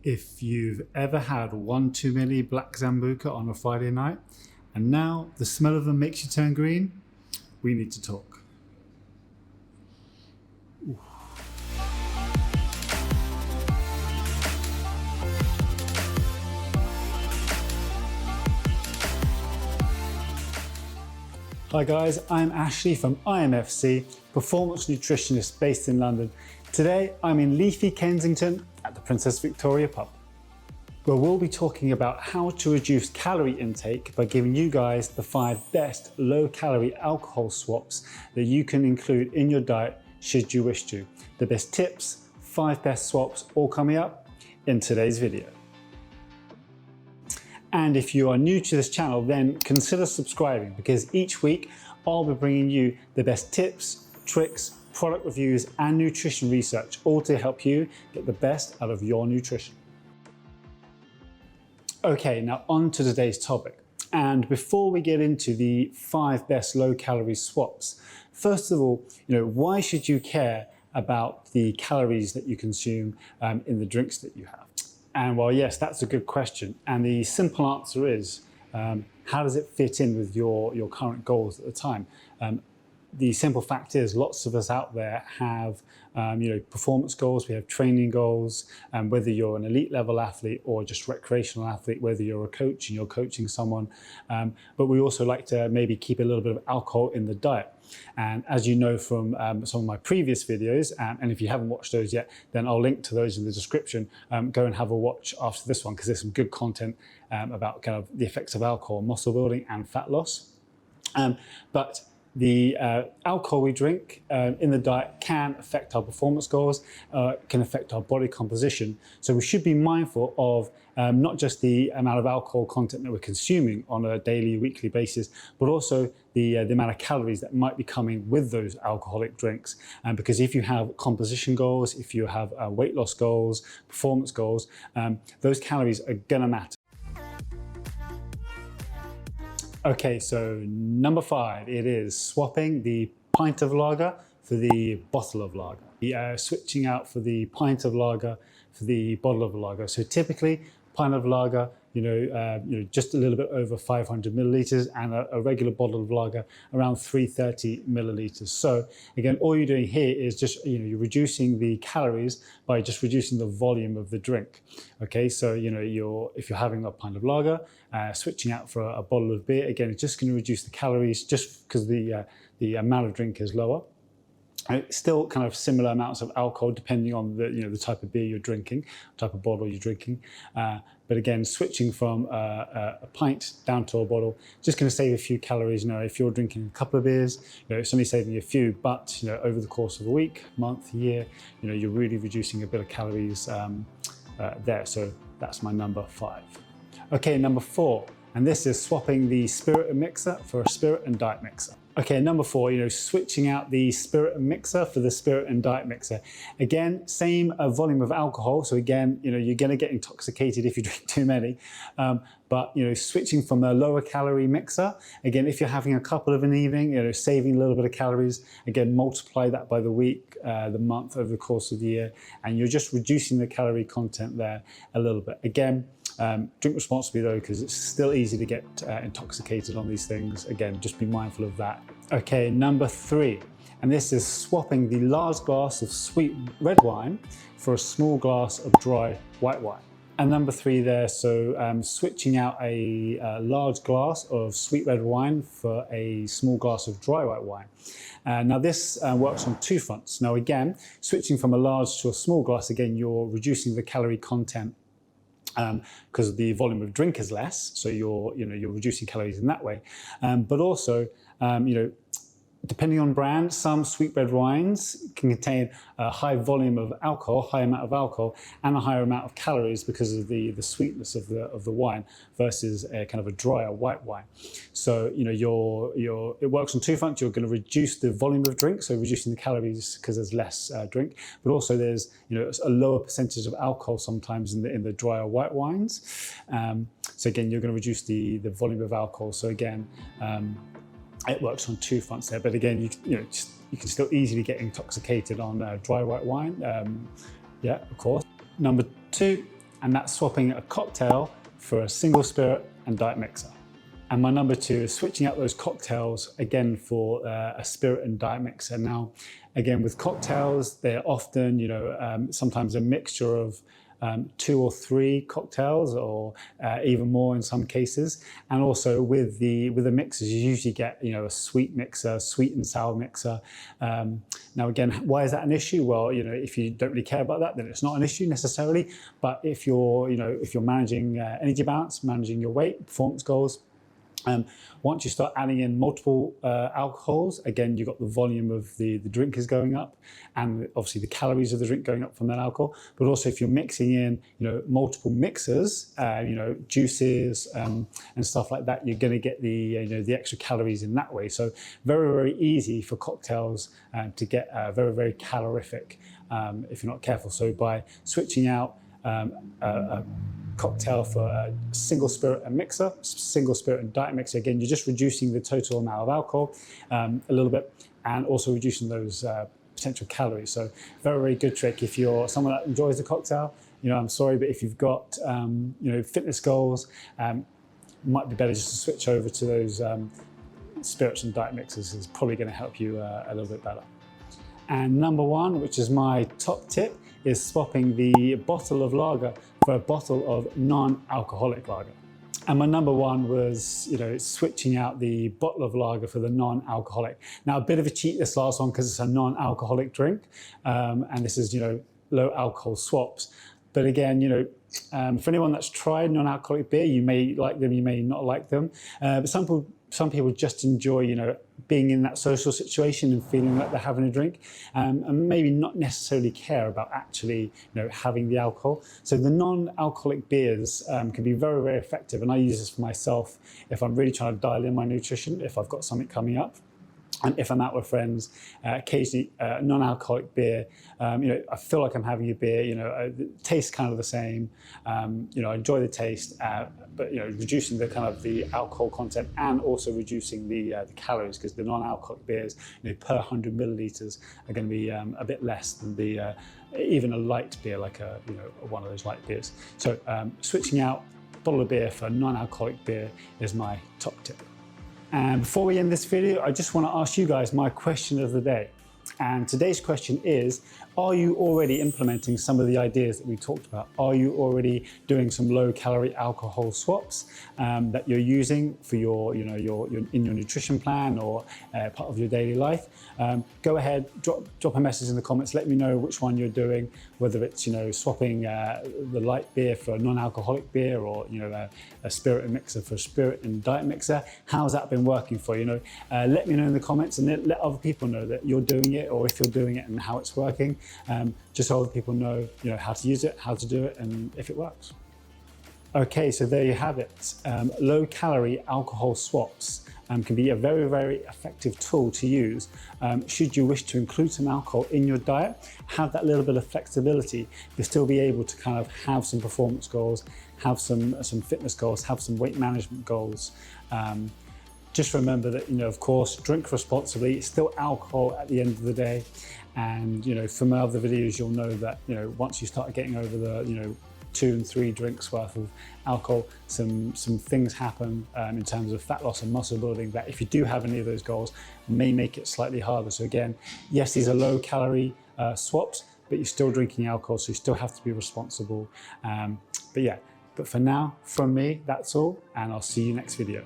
If you've ever had one too many black Zambuca on a Friday night, and now the smell of them makes you turn green, we need to talk. Ooh. Hi guys, I'm Ashley from IMFC, performance nutritionist based in London. Today I'm in leafy Kensington at the Princess Victoria pub, where we'll be talking about how to reduce calorie intake by giving you guys the 5 best low-calorie alcohol swaps that you can include in your diet should you wish to. The best tips, 5 best swaps, all coming up in today's video. And if you are new to this channel, then consider subscribing, because each week I'll be bringing you the best tips, tricks, product reviews and nutrition research, all to help you get the best out of your nutrition. Okay, now on to today's topic. And before we get into the 5 best low-calorie swaps, first of all, why should you care about the calories that you consume in the drinks that you have? And well, yes, that's a good question. And the simple answer is, how does it fit in with your current goals at the time? The simple fact is, lots of us out there have performance goals, we have training goals, whether you're an elite level athlete or just recreational athlete, whether you're a coach and you're coaching someone, but we also like to maybe keep a little bit of alcohol in the diet. And as you know from some of my previous videos, and if you haven't watched those yet, then I'll link to those in the description. Go and have a watch after this one, because there's some good content about kind of the effects of alcohol, muscle building and fat loss. But the alcohol we drink in the diet can affect our performance goals, can affect our body composition. So we should be mindful of not just the amount of alcohol content that we're consuming on a daily, weekly basis, but also the amount of calories that might be coming with those alcoholic drinks. Because if you have composition goals, if you have weight loss goals, performance goals, those calories are gonna matter. Okay, so number 5, it is swapping the pint of lager for the bottle of lager. Switching out for the pint of lager for the bottle of lager. So typically, pint of lager, just a little bit over 500 milliliters, and a regular bottle of lager around 330 milliliters. So again, all you're doing here is just, you're reducing the calories by just reducing the volume of the drink. Okay, so if you're having a pint of lager, switching out for a bottle of beer, again, it's just going to reduce the calories just because the amount of drink is lower. Still kind of similar amounts of alcohol depending on the type of beer you're drinking, type of bottle you're drinking. But again, switching from a pint down to a bottle, just going to save a few calories. If you're drinking a couple of beers, it's only saving a few, but over the course of a week, month, year, you're really reducing a bit of calories there. So that's my number 5. Okay, number 4, and this is swapping the spirit and mixer for a spirit and diet mixer. Okay, number 4, switching out the spirit and mixer for the spirit and diet mixer. Again, same volume of alcohol. So again, you're going to get intoxicated if you drink too many. But switching from a lower calorie mixer, again, if you're having a couple of an evening, saving a little bit of calories, again, multiply that by the week, the month, over the course of the year, and you're just reducing the calorie content there a little bit. Again, drink responsibly though, because it's still easy to get intoxicated on these things. Again, just be mindful of that. Okay, number 3, and this is swapping the large glass of sweet red wine for a small glass of dry white wine. And number 3 there, so switching out a large glass of sweet red wine for a small glass of dry white wine. Now this works on 2 fronts. Now again, switching from a large to a small glass, again, you're reducing the calorie content because the volume of drink is less, so you're reducing calories in that way. But also, depending on brand, some sweet red wines can contain a high volume of alcohol, high amount of alcohol, and a higher amount of calories because of the sweetness of the wine versus a kind of a drier white wine. So it works on 2 fronts. You're going to reduce the volume of drink, so reducing the calories because there's less drink, but also there's a lower percentage of alcohol sometimes in the drier white wines. So again, you're going to reduce the volume of alcohol. So again, it works on 2 fronts there, but again, you can still easily get intoxicated on dry white wine. Yeah, of course. Number 2, and that's swapping a cocktail for a single spirit and diet mixer. And my number 2 is switching out those cocktails again for a spirit and diet mixer. Now, again, with cocktails, they're often, sometimes a mixture of 2 or 3 cocktails, or even more in some cases. And also with the mixers, you usually get a sweet mixer, sweet and sour mixer. Now again, why is that an issue? Well, if you don't really care about that, then it's not an issue necessarily. But if you're managing energy balance, managing your weight, performance goals, once you start adding in multiple alcohols, again, you've got the volume of the drink is going up, and obviously the calories of the drink going up from that alcohol. But also if you're mixing in, multiple mixers, juices and stuff like that, you're going to get the extra calories in that way. So very, very easy for cocktails to get very, very calorific if you're not careful. So by switching out a cocktail for a single spirit and mixer, single spirit and diet mixer, again, you're just reducing the total amount of alcohol a little bit, and also reducing those potential calories. So very, very good trick. If you're someone that enjoys the cocktail, I'm sorry, but if you've got fitness goals, it might be better just to switch over to those spirits and diet mixers. Is probably going to help you a little bit better. And number 1, which is my top tip, is swapping the bottle of lager for a bottle of non-alcoholic lager. And my number 1 was, switching out the bottle of lager for the non-alcoholic. Now, a bit of a cheat, this last one, because it's a non-alcoholic drink, and this is, low alcohol swaps. But again, for anyone that's tried non-alcoholic beer, you may like them, you may not like them. But some people just enjoy, being in that social situation and feeling like they're having a drink, and maybe not necessarily care about actually, having the alcohol. So the non-alcoholic beers can be very, very effective. And I use this for myself if I'm really trying to dial in my nutrition, if I've got something coming up. And if I'm out with friends, occasionally non-alcoholic beer, I feel like I'm having a beer, it tastes kind of the same, I enjoy the taste, but reducing the kind of the alcohol content, and also reducing the calories, because the non-alcoholic beers, per 100 milliliters are going to be a bit less than the even a light beer, like one of those light beers. So switching out a bottle of beer for non-alcoholic beer is my top tip. And before we end this video, I just want to ask you guys my question of the day. And today's question is, are you already implementing some of the ideas that we talked about? Are you already doing some low-calorie alcohol swaps that you're using for your nutrition plan or part of your daily life? Go ahead, drop a message in the comments. Let me know which one you're doing, whether it's swapping the light beer for a non-alcoholic beer, or a spirit and mixer for a spirit and diet mixer. How's that been working for you? Let me know in the comments, and let other people know that you're doing it, or if you're doing it and how it's working. Just so other people know, how to use it, how to do it, and if it works. Okay, so there you have it. Low-calorie alcohol swaps can be a very, very effective tool to use should you wish to include some alcohol in your diet, have that little bit of flexibility, but still be able to kind of have some performance goals, have some fitness goals, have some weight management goals. Just remember that, of course, drink responsibly. It's still alcohol at the end of the day. And, from my other videos, you'll know that, once you start getting over the, 2 and 3 drinks worth of alcohol, some things happen in terms of fat loss and muscle building that, if you do have any of those goals, may make it slightly harder. So again, yes, these are low calorie swaps, but you're still drinking alcohol, so you still have to be responsible. But for now, from me, that's all, and I'll see you next video.